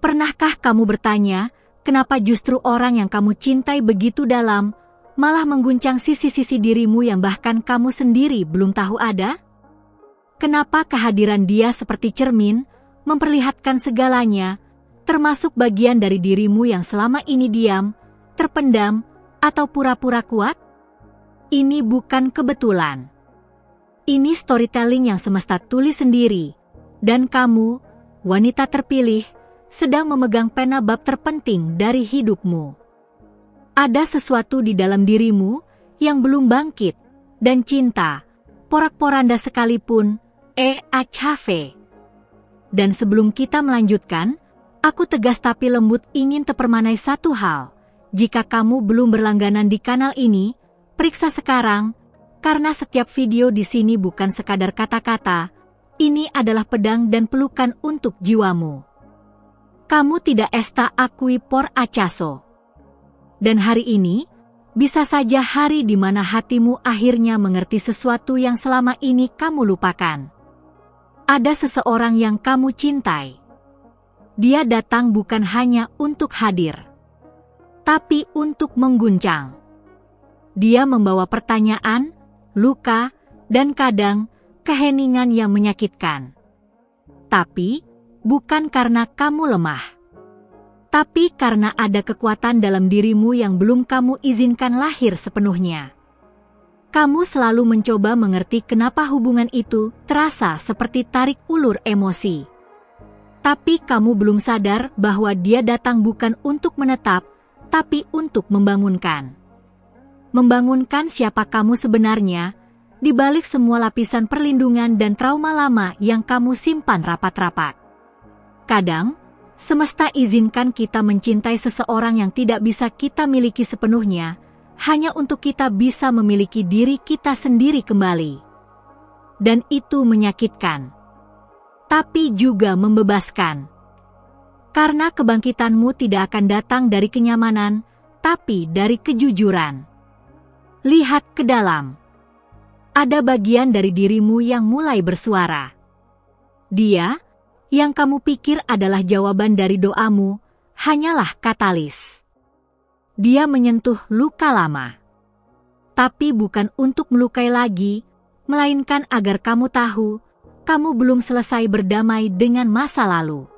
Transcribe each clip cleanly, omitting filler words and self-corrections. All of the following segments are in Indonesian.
Pernahkah kamu bertanya, kenapa justru orang yang kamu cintai begitu dalam, malah mengguncang sisi-sisi dirimu yang bahkan kamu sendiri belum tahu ada? Kenapa kehadiran dia seperti cermin, memperlihatkan segalanya, termasuk bagian dari dirimu yang selama ini diam, terpendam, atau pura-pura kuat? Ini bukan kebetulan. Ini storytelling yang semesta tulis sendiri, dan kamu, wanita terpilih, sedang memegang pena bab terpenting dari hidupmu. Ada sesuatu di dalam dirimu yang belum bangkit, dan cinta, porak-poranda sekalipun, achafe. Dan sebelum kita melanjutkan, aku tegas tapi lembut ingin terpermanai satu hal. Jika kamu belum berlangganan di kanal ini, periksa sekarang, karena setiap video di sini bukan sekadar kata-kata, ini adalah pedang dan pelukan untuk jiwamu. Kamu tidak esta akui por acaso. Dan hari ini, bisa saja hari di mana hatimu akhirnya mengerti sesuatu yang selama ini kamu lupakan. Ada seseorang yang kamu cintai. Dia datang bukan hanya untuk hadir, tapi untuk mengguncang. Dia membawa pertanyaan, luka, dan kadang keheningan yang menyakitkan. Tapi, bukan karena kamu lemah, tapi karena ada kekuatan dalam dirimu yang belum kamu izinkan lahir sepenuhnya. Kamu selalu mencoba mengerti kenapa hubungan itu terasa seperti tarik ulur emosi. Tapi kamu belum sadar bahwa dia datang bukan untuk menetap, tapi untuk membangunkan. Membangunkan siapa kamu sebenarnya, di balik semua lapisan perlindungan dan trauma lama yang kamu simpan rapat-rapat. Kadang, semesta izinkan kita mencintai seseorang yang tidak bisa kita miliki sepenuhnya, hanya untuk kita bisa memiliki diri kita sendiri kembali. Dan itu menyakitkan, tapi juga membebaskan. Karena kebangkitanmu tidak akan datang dari kenyamanan, tapi dari kejujuran. Lihat ke dalam. Ada bagian dari dirimu yang mulai bersuara. Dia, yang kamu pikir adalah jawaban dari doamu, hanyalah katalis. Dia menyentuh luka lama. Tapi bukan untuk melukai lagi, melainkan agar kamu tahu, kamu belum selesai berdamai dengan masa lalu.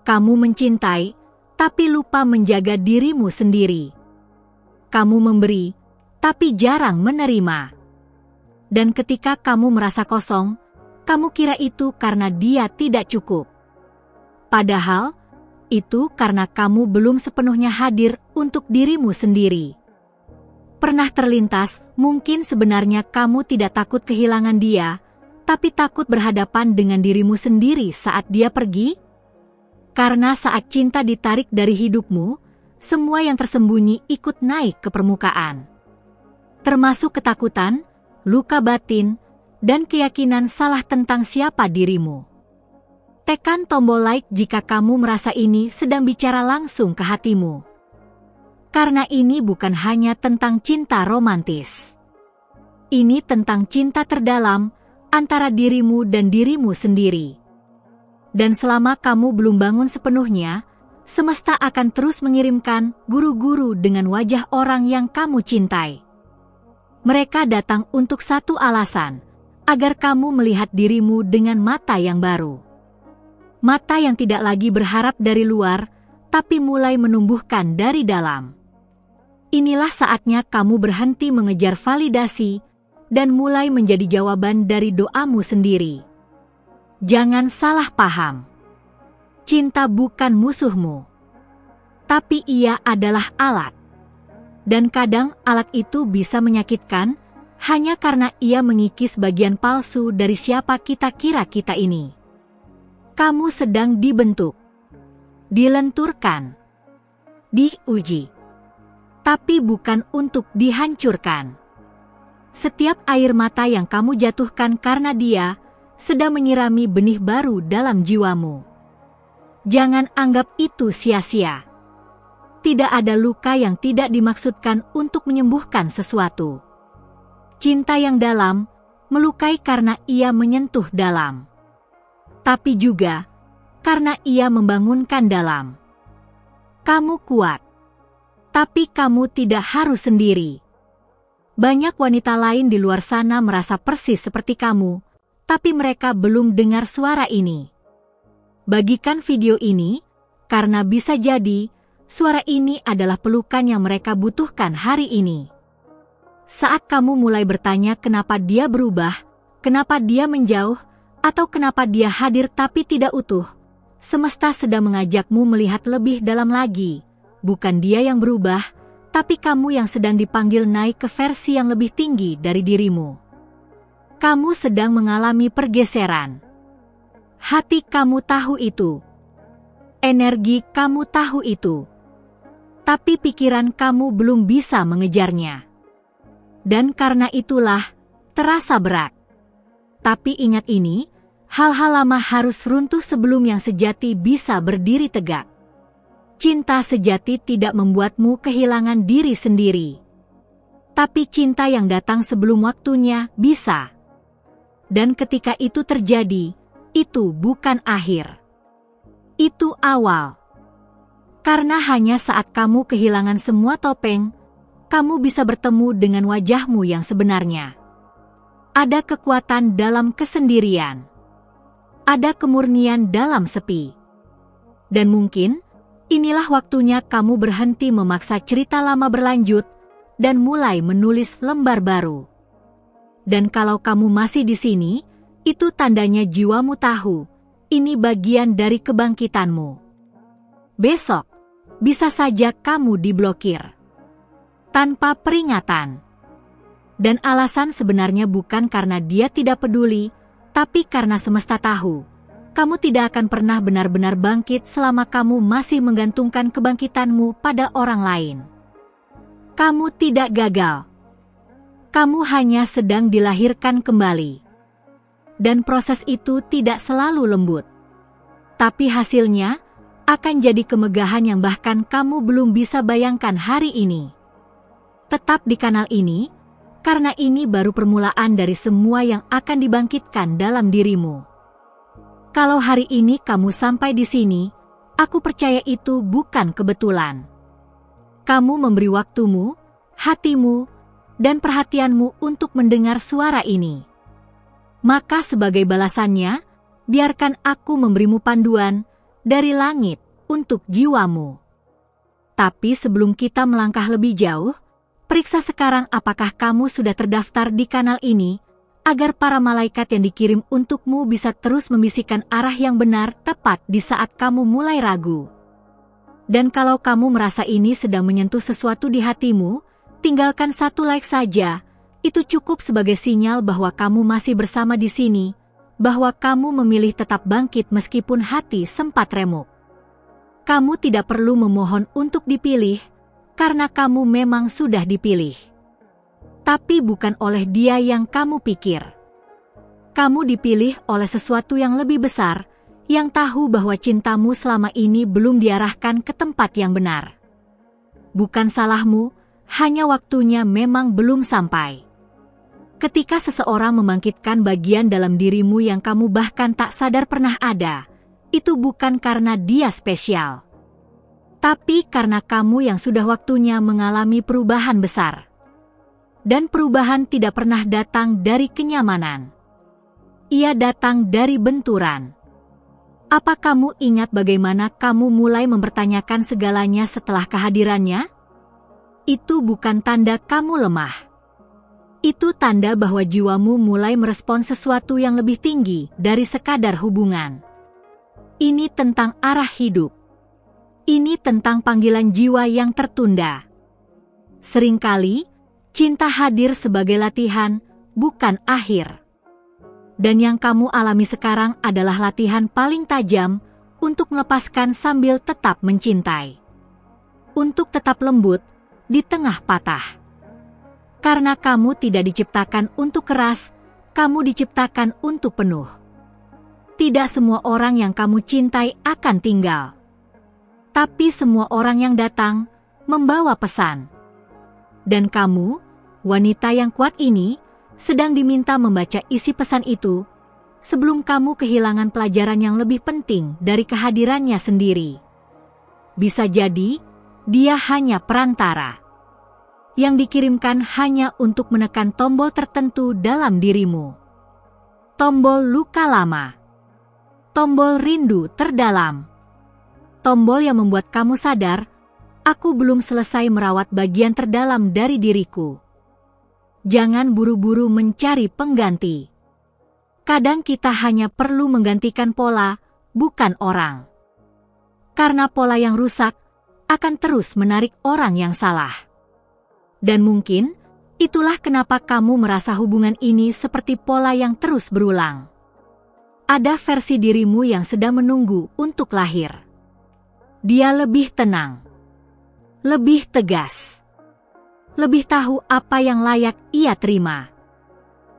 Kamu mencintai, tapi lupa menjaga dirimu sendiri. Kamu memberi, tapi jarang menerima. Dan ketika kamu merasa kosong, kamu kira itu karena dia tidak cukup. Padahal, itu karena kamu belum sepenuhnya hadir untuk dirimu sendiri. Pernah terlintas, mungkin sebenarnya kamu tidak takut kehilangan dia, tapi takut berhadapan dengan dirimu sendiri saat dia pergi? Karena saat cinta ditarik dari hidupmu, semua yang tersembunyi ikut naik ke permukaan. Termasuk ketakutan, luka batin, dan keyakinan salah tentang siapa dirimu. Tekan tombol like jika kamu merasa ini sedang bicara langsung ke hatimu. Karena ini bukan hanya tentang cinta romantis. Ini tentang cinta terdalam antara dirimu dan dirimu sendiri. Dan selama kamu belum bangun sepenuhnya, semesta akan terus mengirimkan guru-guru dengan wajah orang yang kamu cintai. Mereka datang untuk satu alasan, agar kamu melihat dirimu dengan mata yang baru. Mata yang tidak lagi berharap dari luar, tapi mulai menumbuhkan dari dalam. Inilah saatnya kamu berhenti mengejar validasi, dan mulai menjadi jawaban dari doamu sendiri. Jangan salah paham. Cinta bukan musuhmu, tapi ia adalah alat. Dan kadang alat itu bisa menyakitkan, hanya karena ia mengikis bagian palsu dari siapa kita kira kita ini. Kamu sedang dibentuk, dilenturkan, diuji, tapi bukan untuk dihancurkan. Setiap air mata yang kamu jatuhkan karena dia, sedang menyirami benih baru dalam jiwamu. Jangan anggap itu sia-sia. Tidak ada luka yang tidak dimaksudkan untuk menyembuhkan sesuatu. Cinta yang dalam, melukai karena ia menyentuh dalam. Tapi juga, karena ia membangunkan dalam. Kamu kuat. Tapi kamu tidak harus sendiri. Banyak wanita lain di luar sana merasa persis seperti kamu, tapi mereka belum dengar suara ini. Bagikan video ini, karena bisa jadi suara ini adalah pelukan yang mereka butuhkan hari ini. Saat kamu mulai bertanya kenapa dia berubah, kenapa dia menjauh, atau kenapa dia hadir tapi tidak utuh, semesta sedang mengajakmu melihat lebih dalam lagi. Bukan dia yang berubah, tapi kamu yang sedang dipanggil naik ke versi yang lebih tinggi dari dirimu. Kamu sedang mengalami pergeseran. Hati kamu tahu itu. Energi kamu tahu itu. Tapi pikiran kamu belum bisa mengejarnya. Dan karena itulah, terasa berat. Tapi ingat ini, hal-hal lama harus runtuh sebelum yang sejati bisa berdiri tegak. Cinta sejati tidak membuatmu kehilangan diri sendiri. Tapi cinta yang datang sebelum waktunya bisa. Dan ketika itu terjadi, itu bukan akhir. Itu awal. Karena hanya saat kamu kehilangan semua topeng, kamu bisa bertemu dengan wajahmu yang sebenarnya. Ada kekuatan dalam kesendirian. Ada kemurnian dalam sepi. Dan mungkin, inilah waktunya kamu berhenti memaksa cerita lama berlanjut dan mulai menulis lembar baru. Dan kalau kamu masih di sini, itu tandanya jiwamu tahu, ini bagian dari kebangkitanmu. Besok, bisa saja kamu diblokir. Tanpa peringatan. Dan alasan sebenarnya bukan karena dia tidak peduli, tapi karena semesta tahu. Kamu tidak akan pernah benar-benar bangkit selama kamu masih menggantungkan kebangkitanmu pada orang lain. Kamu tidak gagal. Kamu hanya sedang dilahirkan kembali. Dan proses itu tidak selalu lembut. Tapi hasilnya akan jadi kemegahan yang bahkan kamu belum bisa bayangkan hari ini. Tetap di kanal ini, karena ini baru permulaan dari semua yang akan dibangkitkan dalam dirimu. Kalau hari ini kamu sampai di sini, aku percaya itu bukan kebetulan. Kamu memberi waktumu, hatimu, dan perhatianmu untuk mendengar suara ini. Maka sebagai balasannya, biarkan aku memberimu panduan dari langit untuk jiwamu. Tapi sebelum kita melangkah lebih jauh, periksa sekarang apakah kamu sudah terdaftar di kanal ini, agar para malaikat yang dikirim untukmu bisa terus membisikkan arah yang benar tepat di saat kamu mulai ragu. Dan kalau kamu merasa ini sedang menyentuh sesuatu di hatimu, tinggalkan 1 like saja, itu cukup sebagai sinyal bahwa kamu masih bersama di sini, bahwa kamu memilih tetap bangkit meskipun hati sempat remuk. Kamu tidak perlu memohon untuk dipilih, karena kamu memang sudah dipilih. Tapi bukan oleh dia yang kamu pikir. Kamu dipilih oleh sesuatu yang lebih besar, yang tahu bahwa cintamu selama ini belum diarahkan ke tempat yang benar. Bukan salahmu, hanya waktunya memang belum sampai. Ketika seseorang membangkitkan bagian dalam dirimu yang kamu bahkan tak sadar pernah ada, itu bukan karena dia spesial. Tapi karena kamu yang sudah waktunya mengalami perubahan besar. Dan perubahan tidak pernah datang dari kenyamanan. Ia datang dari benturan. Apa kamu ingat bagaimana kamu mulai mempertanyakan segalanya setelah kehadirannya? Itu bukan tanda kamu lemah. Itu tanda bahwa jiwamu mulai merespon sesuatu yang lebih tinggi dari sekadar hubungan. Ini tentang arah hidup. Ini tentang panggilan jiwa yang tertunda. Seringkali, cinta hadir sebagai latihan, bukan akhir. Dan yang kamu alami sekarang adalah latihan paling tajam untuk melepaskan sambil tetap mencintai. Untuk tetap lembut di tengah patah. Karena kamu tidak diciptakan untuk keras, kamu diciptakan untuk penuh. Tidak semua orang yang kamu cintai akan tinggal. Tapi semua orang yang datang membawa pesan. Dan kamu, wanita yang kuat ini, sedang diminta membaca isi pesan itu, sebelum kamu kehilangan pelajaran yang lebih penting dari kehadirannya sendiri. Bisa jadi, dia hanya perantara yang dikirimkan hanya untuk menekan tombol tertentu dalam dirimu. Tombol luka lama, tombol rindu terdalam, tombol yang membuat kamu sadar, aku belum selesai merawat bagian terdalam dari diriku. Jangan buru-buru mencari pengganti. Kadang kita hanya perlu menggantikan pola, bukan orang. Karena pola yang rusak akan terus menarik orang yang salah. Dan mungkin itulah kenapa kamu merasa hubungan ini seperti pola yang terus berulang. Ada versi dirimu yang sedang menunggu untuk lahir. Dia lebih tenang, lebih tegas, lebih tahu apa yang layak ia terima.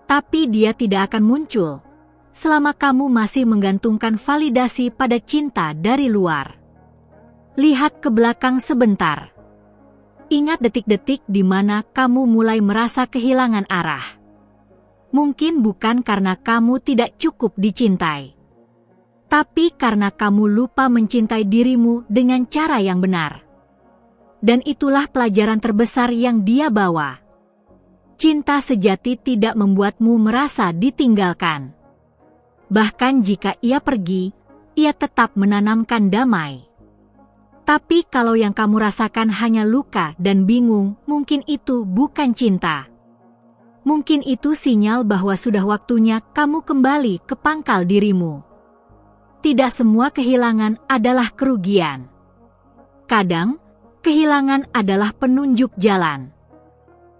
Tapi dia tidak akan muncul selama kamu masih menggantungkan validasi pada cinta dari luar. Lihat ke belakang sebentar. Ingat detik-detik di mana kamu mulai merasa kehilangan arah. Mungkin bukan karena kamu tidak cukup dicintai, tapi karena kamu lupa mencintai dirimu dengan cara yang benar. Dan itulah pelajaran terbesar yang dia bawa. Cinta sejati tidak membuatmu merasa ditinggalkan. Bahkan jika ia pergi, ia tetap menanamkan damai. Tapi kalau yang kamu rasakan hanya luka dan bingung, mungkin itu bukan cinta. Mungkin itu sinyal bahwa sudah waktunya kamu kembali ke pangkal dirimu. Tidak semua kehilangan adalah kerugian. Kadang, kehilangan adalah penunjuk jalan.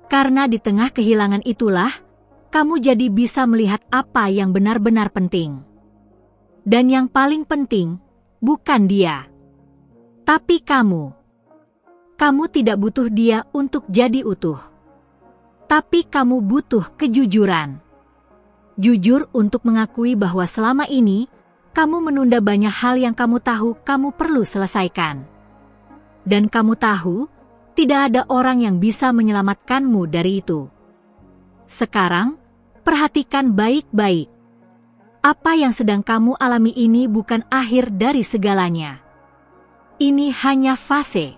Karena di tengah kehilangan itulah, kamu jadi bisa melihat apa yang benar-benar penting. Dan yang paling penting, bukan dia, tapi kamu. Kamu tidak butuh dia untuk jadi utuh. Tapi kamu butuh kejujuran. Jujur untuk mengakui bahwa selama ini, kamu menunda banyak hal yang kamu tahu kamu perlu selesaikan. Dan kamu tahu, tidak ada orang yang bisa menyelamatkanmu dari itu. Sekarang, perhatikan baik-baik. Apa yang sedang kamu alami ini bukan akhir dari segalanya. Ini hanya fase.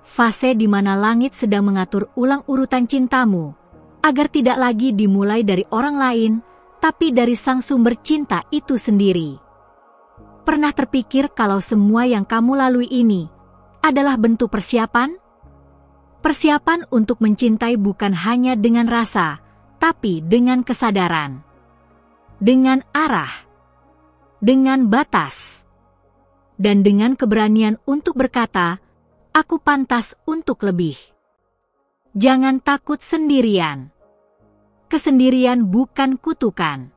Fase di mana langit sedang mengatur ulang urutan cintamu, agar tidak lagi dimulai dari orang lain, tapi dari sang sumber cinta itu sendiri. Pernah terpikir kalau semua yang kamu lalui ini adalah bentuk persiapan? Persiapan untuk mencintai bukan hanya dengan rasa, tapi dengan kesadaran, dengan arah, dengan batas, dan dengan keberanian untuk berkata, aku pantas untuk lebih. Jangan takut sendirian. Kesendirian bukan kutukan,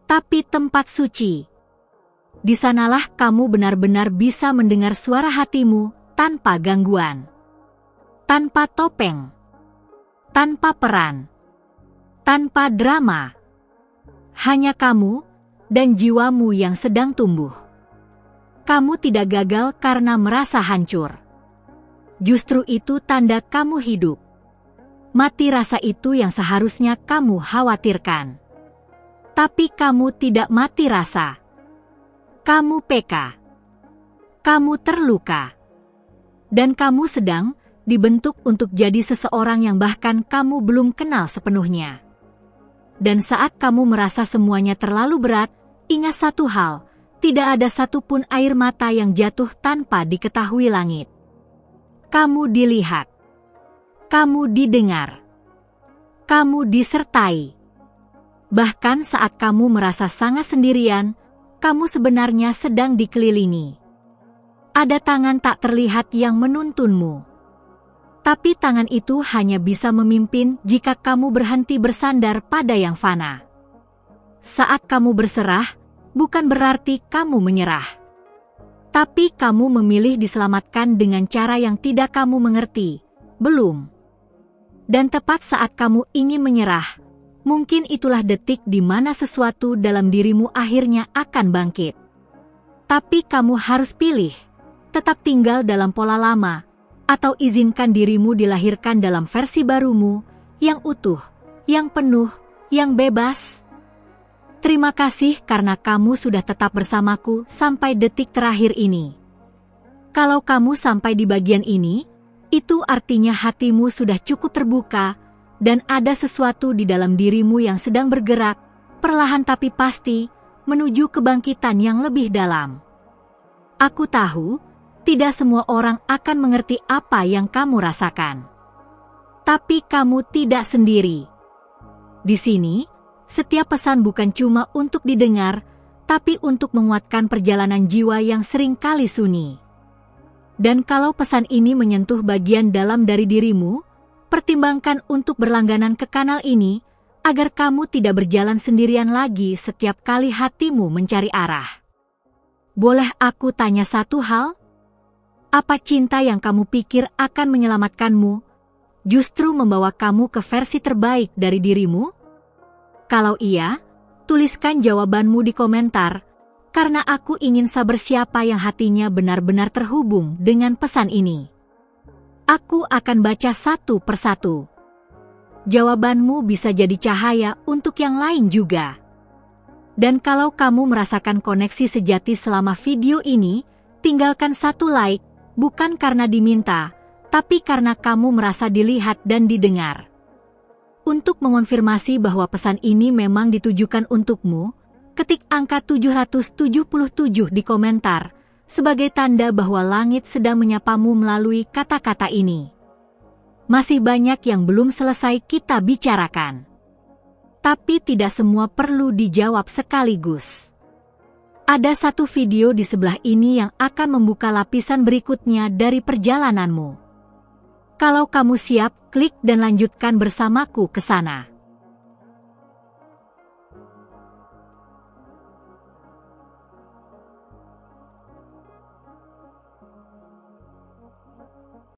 tapi tempat suci. Di sanalah kamu benar-benar bisa mendengar suara hatimu tanpa gangguan, tanpa topeng, tanpa peran, tanpa drama. Hanya kamu dan jiwamu yang sedang tumbuh. Kamu tidak gagal karena merasa hancur. Justru itu tanda kamu hidup. Mati rasa itu yang seharusnya kamu khawatirkan. Tapi kamu tidak mati rasa. Kamu peka. Kamu terluka. Dan kamu sedang dibentuk untuk jadi seseorang yang bahkan kamu belum kenal sepenuhnya. Dan saat kamu merasa semuanya terlalu berat, ingat satu hal. Tidak ada satupun air mata yang jatuh tanpa diketahui langit. Kamu dilihat. Kamu didengar. Kamu disertai. Bahkan saat kamu merasa sangat sendirian, kamu sebenarnya sedang dikelilingi. Ada tangan tak terlihat yang menuntunmu. Tapi tangan itu hanya bisa memimpin jika kamu berhenti bersandar pada yang fana. Saat kamu berserah, bukan berarti kamu menyerah. Tapi kamu memilih diselamatkan dengan cara yang tidak kamu mengerti, belum. Dan tepat saat kamu ingin menyerah, mungkin itulah detik di mana sesuatu dalam dirimu akhirnya akan bangkit. Tapi kamu harus pilih, tetap tinggal dalam pola lama, atau izinkan dirimu dilahirkan dalam versi barumu, yang utuh, yang penuh, yang bebas. Terima kasih karena kamu sudah tetap bersamaku sampai detik terakhir ini. Kalau kamu sampai di bagian ini, itu artinya hatimu sudah cukup terbuka dan ada sesuatu di dalam dirimu yang sedang bergerak, perlahan tapi pasti, menuju kebangkitan yang lebih dalam. Aku tahu, tidak semua orang akan mengerti apa yang kamu rasakan. Tapi kamu tidak sendiri. Di sini, setiap pesan bukan cuma untuk didengar, tapi untuk menguatkan perjalanan jiwa yang seringkali sunyi. Dan kalau pesan ini menyentuh bagian dalam dari dirimu, pertimbangkan untuk berlangganan ke kanal ini, agar kamu tidak berjalan sendirian lagi setiap kali hatimu mencari arah. Boleh aku tanya satu hal? Apa cinta yang kamu pikir akan menyelamatkanmu, justru membawa kamu ke versi terbaik dari dirimu? Kalau iya, tuliskan jawabanmu di komentar, karena aku ingin saber siapa yang hatinya benar-benar terhubung dengan pesan ini. Aku akan baca satu persatu. Jawabanmu bisa jadi cahaya untuk yang lain juga. Dan kalau kamu merasakan koneksi sejati selama video ini, tinggalkan satu like, bukan karena diminta, tapi karena kamu merasa dilihat dan didengar. Untuk mengonfirmasi bahwa pesan ini memang ditujukan untukmu, ketik angka 777 di komentar, sebagai tanda bahwa langit sedang menyapamu melalui kata-kata ini. Masih banyak yang belum selesai kita bicarakan. Tapi tidak semua perlu dijawab sekaligus. Ada satu video di sebelah ini yang akan membuka lapisan berikutnya dari perjalananmu. Kalau kamu siap, klik dan lanjutkan bersamaku ke sana.